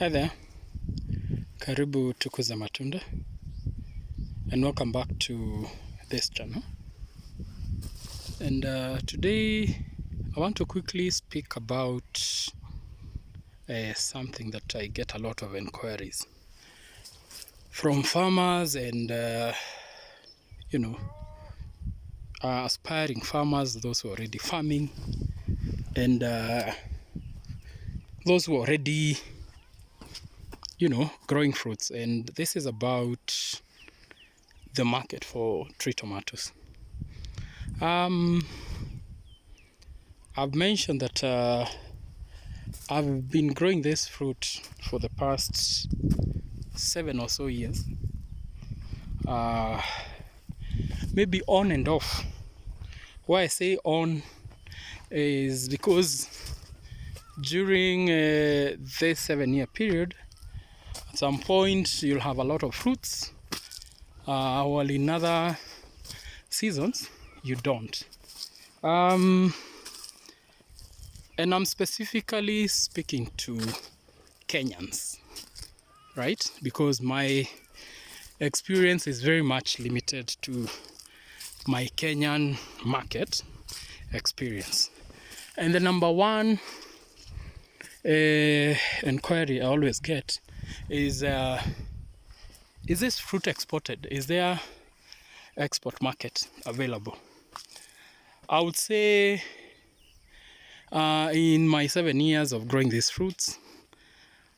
Hi there, karibu Tukuza Matunda, and welcome back to this channel. And today I want to quickly speak about something that I get a lot of inquiries from farmers and aspiring farmers, those who are already farming, and those who are already growing fruits. And this is about the market for tree tomatoes. I've mentioned that I've been growing this fruit for the past 7 or so years, maybe on and off. Why I say on is because during this 7-year period, at some point you'll have a lot of fruits, while in other seasons you don't. And I'm specifically speaking to Kenyans, right? Because my experience is very much limited to my Kenyan market experience. And the number one inquiry I always get is this fruit exported? Is there export market available? I would say in my 7 years of growing these fruits,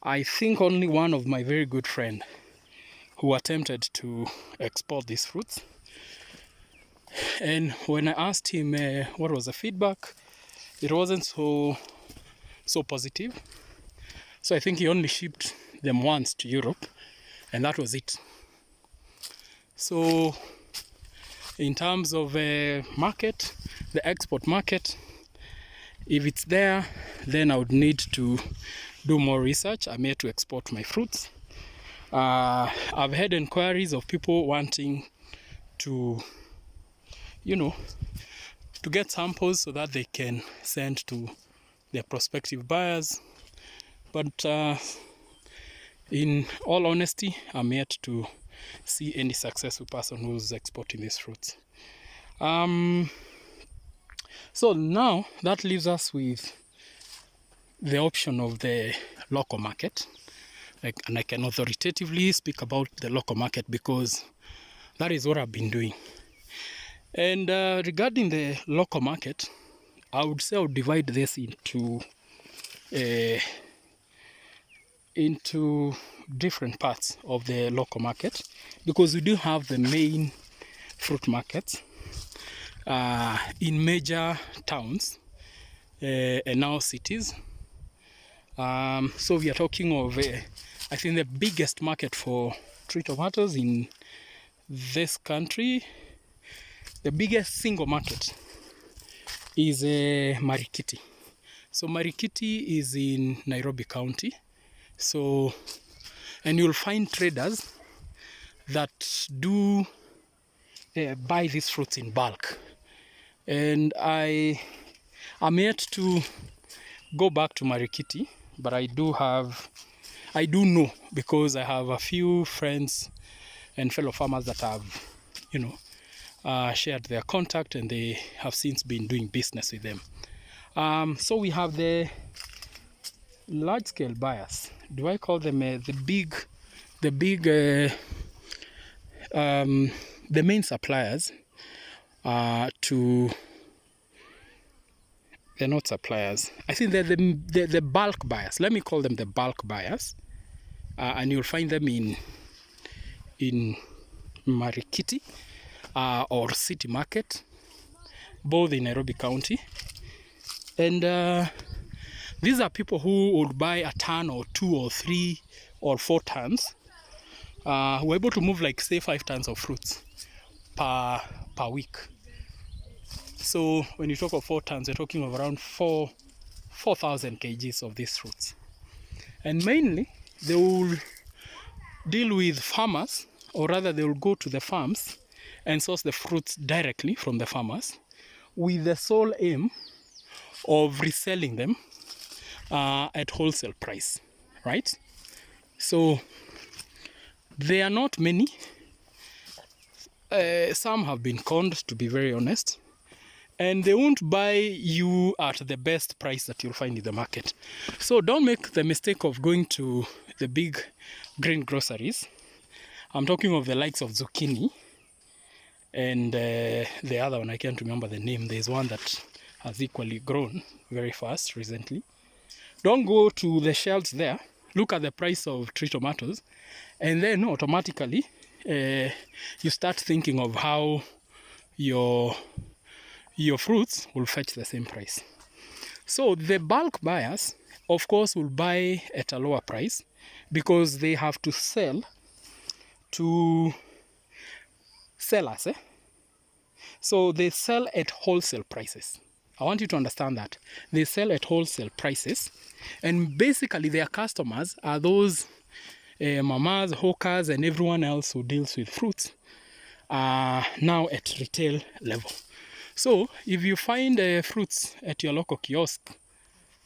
I think only one of my very good friend who attempted to export these fruits. And when I asked him what was the feedback, it wasn't so positive. So I think he only shipped them once to Europe, and that was it. So in terms of market, the export market, if it's there, then I would need to do more research. I'm here to export my fruits. I've had inquiries of people wanting to get samples so that they can send to their prospective buyers. But in all honesty, I'm yet to see any successful person who's exporting these fruits. So now that leaves us with the option of the local market. And I can authoritatively speak about the local market because that is what I've been doing. And regarding the local market, I would say I would divide this into different parts of the local market, because we do have the main fruit markets in major towns and now cities. So we are talking of I think the biggest market for tree tomatoes in this country, the biggest single market is Marikiti. So Marikiti is in Nairobi County. So, and you'll find traders that do buy these fruits in bulk. And I'm yet to go back to Marikiti, but I do know, because I have a few friends and fellow farmers that have, shared their contact, and they have since been doing business with them. So we have the large-scale buyers. Do I call them the main suppliers to... They're not suppliers. I think they're the bulk buyers. Let me call them the bulk buyers. And you'll find them in Marikiti or City Market, both in Nairobi County. And these are people who would buy a ton or 2 or 3 or 4 tons. Who are able to move, like, say, 5 tons of fruits per week. So when you talk of 4 tons, you're talking of around 4,000 kgs of these fruits. And mainly, they will deal with farmers, or rather they will go to the farms and source the fruits directly from the farmers with the sole aim of reselling them at wholesale price, right? So there are not many. Some have been conned, to be very honest, and they won't buy you at the best price that you'll find in the market. So don't make the mistake of going to the big green groceries. I'm talking of the likes of Zucchini and the other one, I can't remember the name. There's one that has equally grown very fast recently. Don't go to the shelves there, look at the price of tree tomatoes, and then automatically you start thinking of how your fruits will fetch the same price. So the bulk buyers, of course, will buy at a lower price because they have to sell to sellers. So they sell at wholesale prices. I want you to understand that. They sell at wholesale prices, and basically their customers are those mamas, hawkers, and everyone else who deals with fruits now at retail level. So if you find fruits at your local kiosk,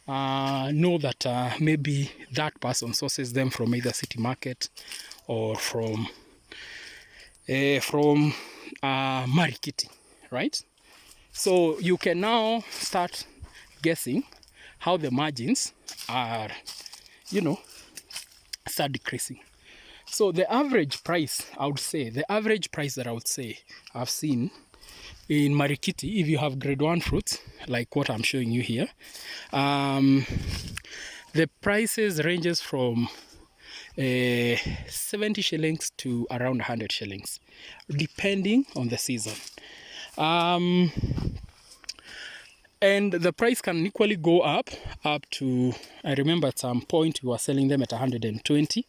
know that maybe that person sources them from either City Market or from Marikiti, right? So you can now start guessing how the margins are, start decreasing. So the average price, I would say, I've seen in Marikiti, if you have grade 1 fruits, like what I'm showing you here, the prices ranges from 70 shillings to around 100 shillings, depending on the season. And the price can equally go up to, I remember at some point we were selling them at 120.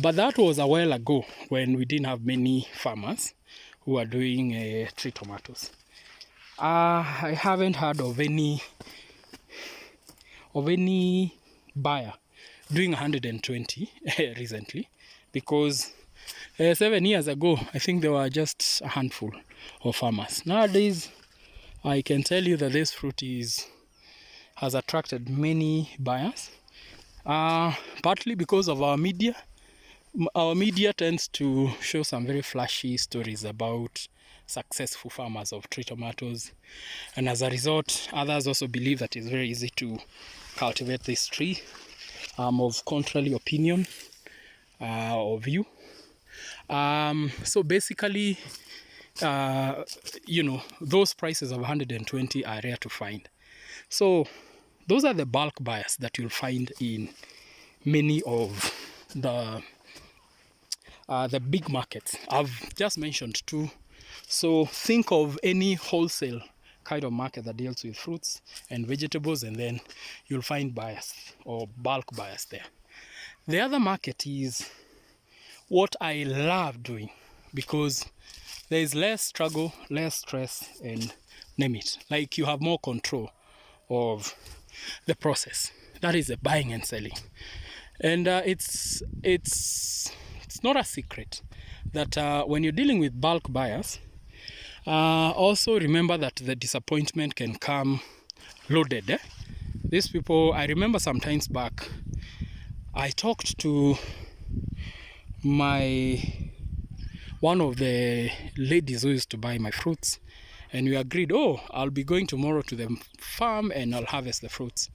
But that was a while ago when we didn't have many farmers who are doing tree tomatoes. I haven't heard of any buyer doing 120 recently, because 7 years ago, I think there were just a handful of farmers. Nowadays, I can tell you that this fruit has attracted many buyers, partly because of our media. Our media tends to show some very flashy stories about successful farmers of tree tomatoes, and as a result, others also believe that it's very easy to cultivate this tree. Of contrary opinion or view. So basically, those prices of 120 are rare to find. So those are the bulk buyers that you'll find in many of the big markets. I've just mentioned two. So think of any wholesale kind of market that deals with fruits and vegetables, and then you'll find buyers or bulk buyers there. The other market is what I love doing, because there is less struggle, less stress, and name it. Like, you have more control of the process. That is the buying and selling. And it's not a secret that when you're dealing with bulk buyers, also remember that the disappointment can come loaded. These people, I remember some times back, I talked to one of the ladies who used to buy my fruits, and we agreed, I'll be going tomorrow to the farm and I'll harvest the fruits.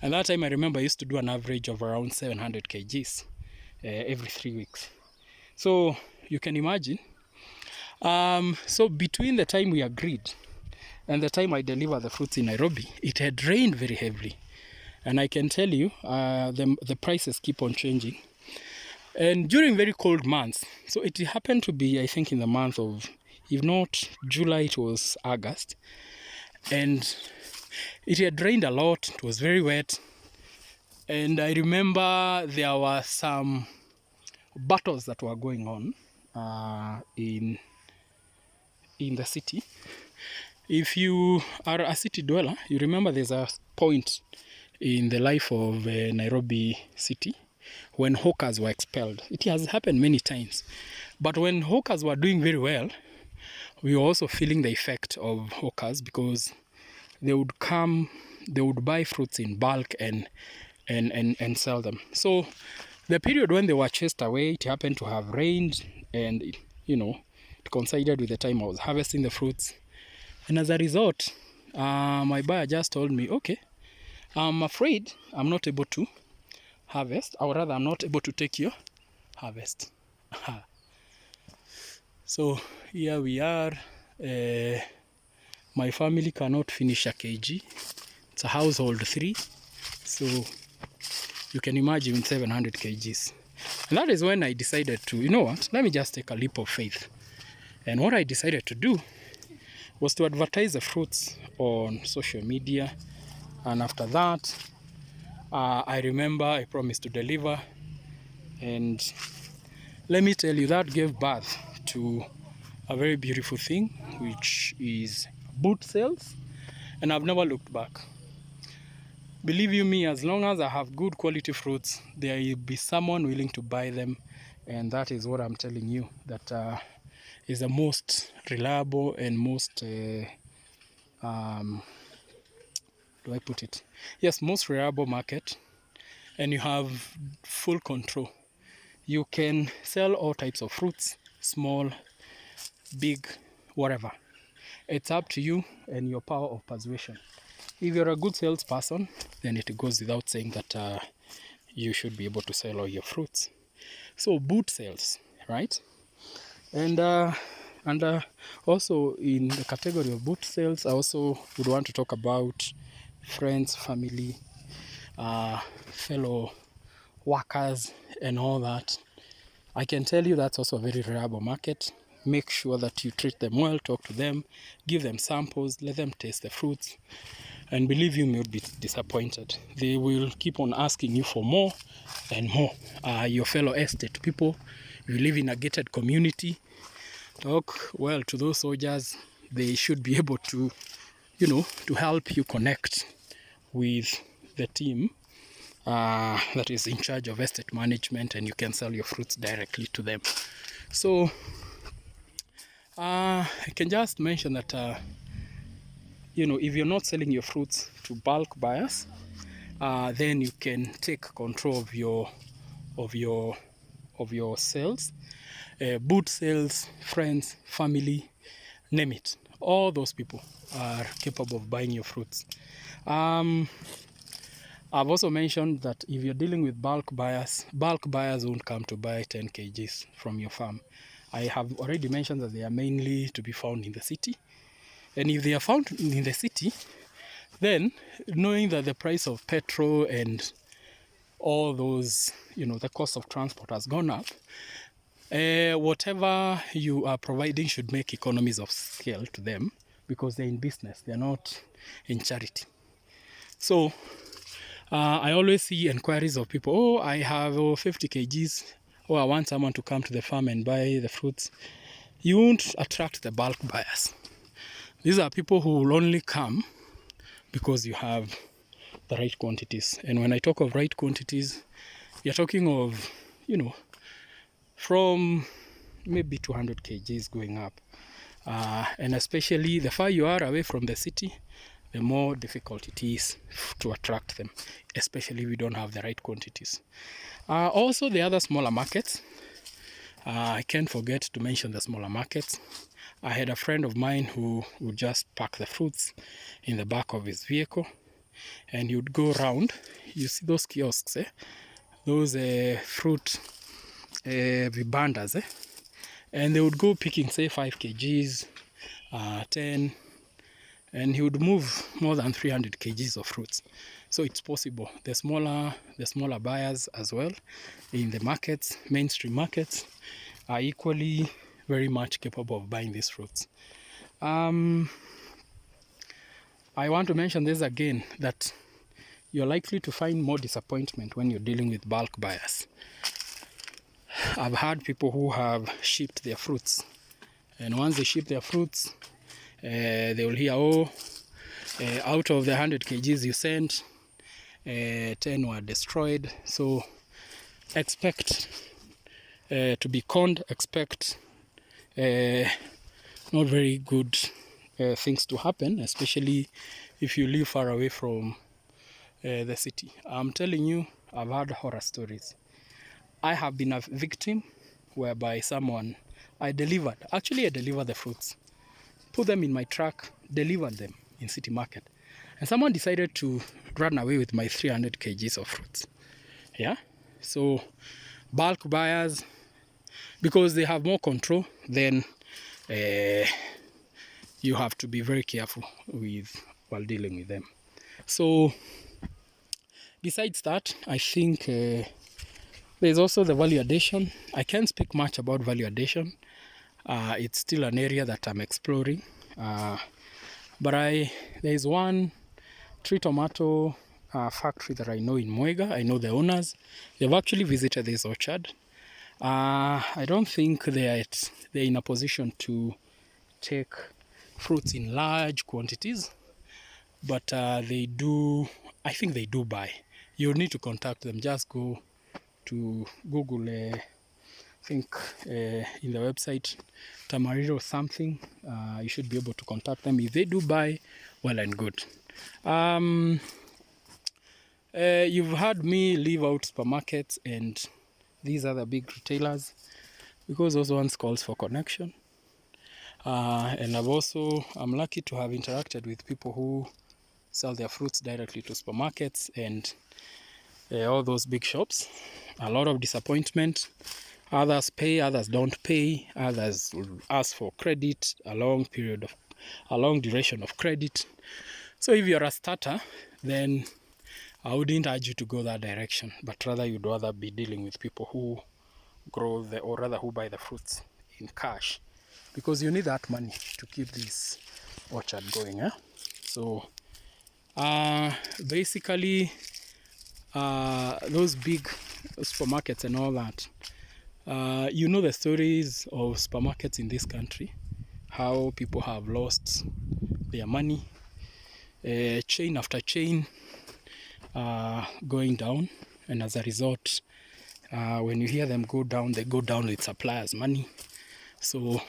And that time I remember I used to do an average of around 700 kgs every 3 weeks. So you can imagine. So between the time we agreed and the time I delivered the fruits in Nairobi, it had rained very heavily. And I can tell you, the prices keep on changing. And during very cold months, so it happened to be, I think, in the month of, if not July, it was August. And it had rained a lot, it was very wet. And I remember there were some battles that were going on in the city. If you are a city dweller, you remember there's a point in the life of Nairobi city when hawkers were expelled. It has happened many times. But when hawkers were doing very well, we were also feeling the effect of hawkers, because they would buy fruits in bulk and sell them. So The period when they were chased away, it happened to have rained, and it coincided with the time I was harvesting the fruits. And as a result, my buyer just told me, okay, I'm afraid I'm not able to harvest, or rather I'm not able to take your harvest. So here we are. My family cannot finish a kg. It's a household 3, so you can imagine 700 kgs. And that is when I decided to, you know what, let me just take a leap of faith. And what I decided to do was to advertise the fruits on social media. And after that, I remember I promised to deliver. And let me tell you, that gave birth to a very beautiful thing, which is boot sales. And I've never looked back. Believe you me, as long as I have good quality fruits, there will be someone willing to buy them. And that is what I'm telling you, that is the most reliable and most, do I put it? Yes, most reliable market. And you have full control. You can sell all types of fruits, small, big, whatever. It's up to you and your power of persuasion. If you're a good salesperson, then it goes without saying that you should be able to sell all your fruits. So boot sales, right? And also in the category of boot sales, I also would want to talk about friends, family, fellow workers and all that. I can tell you that's also a very reliable market. Make sure that you treat them well, talk to them, give them samples, let them taste the fruits. And believe you, you will be disappointed. They will keep on asking you for more and more. Your fellow estate people, you live in a gated community, talk well to those soldiers. They should be able to, to help you connect with the team that is in charge of estate management, and you can sell your fruits directly to them. So I can just mention that if you're not selling your fruits to bulk buyers, then you can take control of your sales. Boot sales, friends, family, name it. All those people are capable of buying your fruits. I've also mentioned that if you're dealing with bulk buyers won't come to buy 10 kgs from your farm. I have already mentioned that they are mainly to be found in the city. And if they are found in the city, then knowing that the price of petrol and all those, the cost of transport has gone up, whatever you are providing should make economies of scale to them, because they're in business, they're not in charity. So I always see inquiries of people, I have 50 kgs, I want someone to come to the farm and buy the fruits. You won't attract the bulk buyers. These are people who will only come because you have the right quantities. And when I talk of right quantities, you're talking of, from maybe 200 kgs going up. And especially the far you are away from the city, the more difficult it is to attract them, especially if we don't have the right quantities. Also, the other smaller markets, I can't forget to mention the smaller markets. I had a friend of mine who would just pack the fruits in the back of his vehicle, and he would go around. You see those kiosks, those fruit vibandas, and they would go picking, say, 5 kgs, 10, and he would move more than 300 kgs of fruits. So it's possible. The smaller buyers as well in the markets, mainstream markets, are equally very much capable of buying these fruits. I want to mention this again, that you're likely to find more disappointment when you're dealing with bulk buyers. I've had people who have shipped their fruits, and once they ship their fruits, they will hear, out of the 100 kgs you sent, 10 were destroyed. So expect to be conned, expect not very good things to happen, especially if you live far away from the city. I'm telling you, I've heard horror stories. I have been a victim whereby I delivered the fruits, put them in my truck, delivered them in City Market, and someone decided to run away with my 300 kgs of fruits. Yeah, so bulk buyers, because they have more control, then you have to be very careful while dealing with them. So besides that, I think there's also the value addition. I can't speak much about value addition. It's still an area that I'm exploring. But there's one tree tomato factory that I know in Muega. I know the owners. They've actually visited this orchard. I don't think they're in a position to take fruits in large quantities, but they do. I think they do buy. You'll need to contact them. Just go to Google. I think in the website Tamariro something. You should be able to contact them. If they do buy, well and good. You've heard me leave out supermarkets and these are the big retailers because those ones calls for connection. And I'm lucky to have interacted with people who sell their fruits directly to supermarkets and all those big shops. A lot of disappointment. Others pay, others don't pay, others ask for credit, a long duration of credit. So if you're a starter, then I wouldn't urge you to go that direction, but rather you'd rather be dealing with people who who buy the fruits in cash, because you need that money to keep this orchard going. So basically those big supermarkets and all that, you know the stories of supermarkets in this country, how people have lost their money, chain after chain going down, and as a result, when you hear them go down, they go down with suppliers' money. So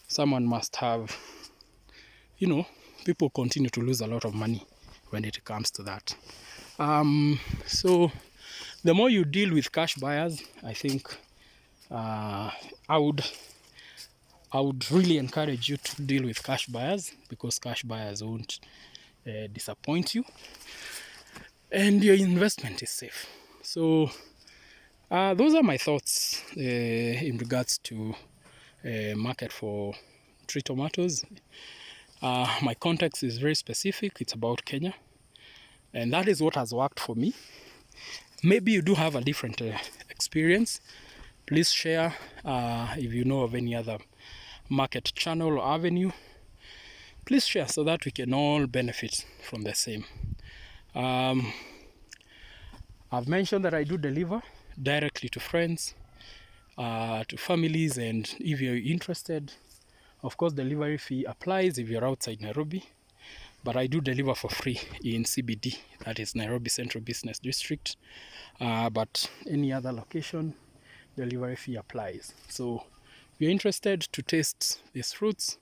someone must have, people continue to lose a lot of money when it comes to that. So the more you deal with cash buyers, I think I would really encourage you to deal with cash buyers, because cash buyers won't disappoint you and your investment is safe. So those are my thoughts in regards to market for tree tomatoes. My context is very specific. It's about Kenya, and that is what has worked for me. Maybe you do have a different experience. Please share if you know of any other market channel or avenue. Please share so that we can all benefit from the same. I've mentioned that I do deliver directly to friends, to families, and if you're interested, of course delivery fee applies if you're outside Nairobi, but I do deliver for free in CBD, that is Nairobi Central Business District, but any other location delivery fee applies. So if you're interested to taste these fruits,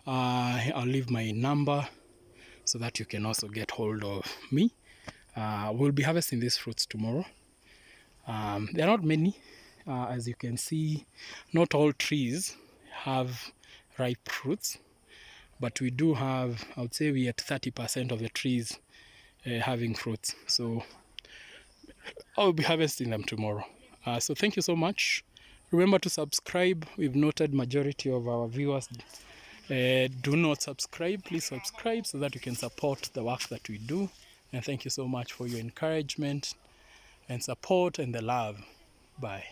I'll leave my number so that you can also get hold of me. We'll be harvesting these fruits tomorrow. There are not many. As you can see, not all trees have ripe fruits, but we do have, I would say we are at 30% of the trees having fruits. So I'll be harvesting them tomorrow. So thank you so much. Remember to subscribe. We've noted majority of our viewers do not subscribe. Please subscribe so that you can support the work that we do. And thank you so much for your encouragement and support and the love. Bye.